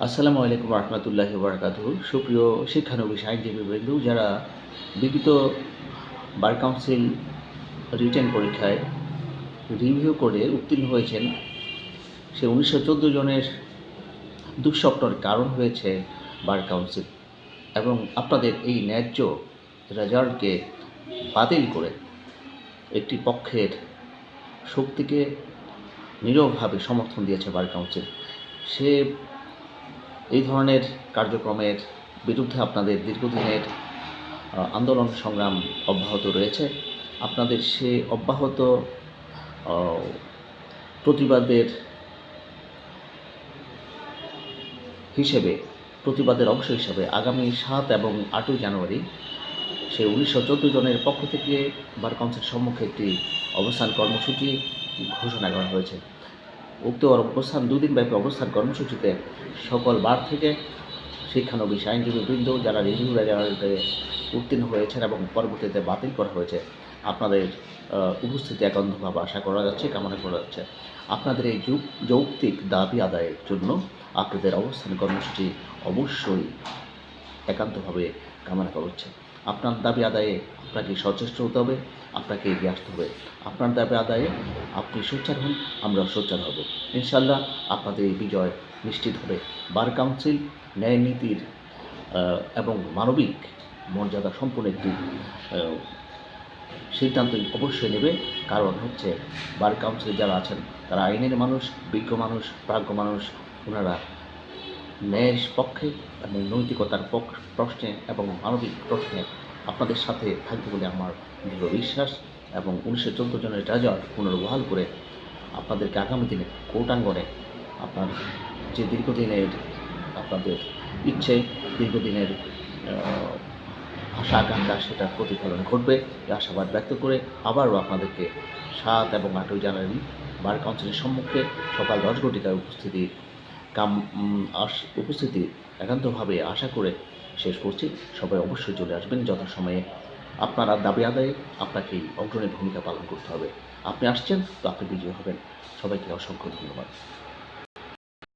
আসসালামু আলাইকুম রহমতুল্লাহি বারাকাতুহু। সুপ্রিয় শিক্ষানবিশ আইনজীবীবৃন্দ, যারা বিগত বার কাউন্সিল রিটেন পরীক্ষায় রিভিউ করে উত্তীর্ণ হয়েছেন, সে 1914 জনের দুঃস্বপ্নের কারণ হয়েছে বার কাউন্সিল, এবং আপনাদের এই ন্যায্য রেজাল্টকে বাতিল করে একটি পক্ষের শক্তিকে নীরবভাবে সমর্থন দিয়েছে বার কাউন্সিল। সে এই ধরনের কার্যক্রমের বিরুদ্ধে আপনাদের দীর্ঘদিনের আন্দোলন সংগ্রাম অব্যাহত রয়েছে। আপনাদের সে অব্যাহত প্রতিবাদের অংশ হিসেবে আগামী 7 এবং 8ই জানুয়ারি সে 1914 জনের পক্ষ থেকে বার কাউন্সিলের সম্মুখে একটি অবস্থান কর্মসূচি ঘোষণা করা হয়েছে। উক্ত অবস্থান 2 দিনব্যাপী অবস্থান কর্মসূচিতে সকল বার থেকে শিক্ষানবিশ আইনজীবীবৃন্দ যারা রিভিউ রেজাল্টে উত্তীর্ণ হয়েছেন এবং পরবর্তীতে বাতিল করা হয়েছে, আপনাদের উপস্থিতি একান্তভাবে আশা করা যাচ্ছে, কামনা করা যাচ্ছে। আপনাদের এই যৌক্তিক দাবি আদায়ের জন্য আপনাদের অবস্থান কর্মসূচি অবশ্যই একান্তভাবে কামনা করা হচ্ছে। আপনার দাবি আদায়ে আপনাকে সচেষ্ট হতে হবে, আপনাকে এগিয়ে আসতে হবে। আপনার দাবি আদায়ে আপনি সোচ্চার হন, আমরা সোচ্চার হব। ইনশাল্লাহ আপনাদের এই বিজয় নিশ্চিত হবে। বার কাউন্সিল ন্যায় নীতির এবং মানবিক মর্যাদা সম্পন্ন একটি সিদ্ধান্ত অবশ্যই নেবে। কারণ হচ্ছে বার কাউন্সিলে যারা আছেন তারা আইনের মানুষ, বিজ্ঞ মানুষ, প্রাজ্ঞ মানুষ। ওনারা ন্যায়ের পক্ষে এবং নৈতিকতার প্রশ্নে এবং মানবিক প্রশ্নে আপনাদের সাথে থাকবে বলে আমার দৃঢ় বিশ্বাস। এবং 1914 জনের রেজাল্ট পুনর্বহাল করে আপনাদেরকে আগামী দিনে কোর্টাঙ্গনে আপনার যে দীর্ঘদিনের আপনাদের ইচ্ছে, দীর্ঘদিনের আশা আকাঙ্ক্ষা, সেটা প্রতিফলন ঘটবে এই আশাবাদ ব্যক্ত করে আবারও আপনাদেরকে 7 এবং 8ই জানুয়ারি বার কাউন্সিলের সম্মুখে সকাল 10 ঘটিকায় উপস্থিতি একান্তভাবে আশা করে শেষ করছি। সবাই অবশ্যই চলে আসবেন যথাসময়ে। আপনার দাবি আদায়ে আপনাকেই অগ্রণী ভূমিকা পালন করতে হবে। আপনি আসছেন তো আপনি বিজয়ী হবেন। সবাইকে অসংখ্য ধন্যবাদ।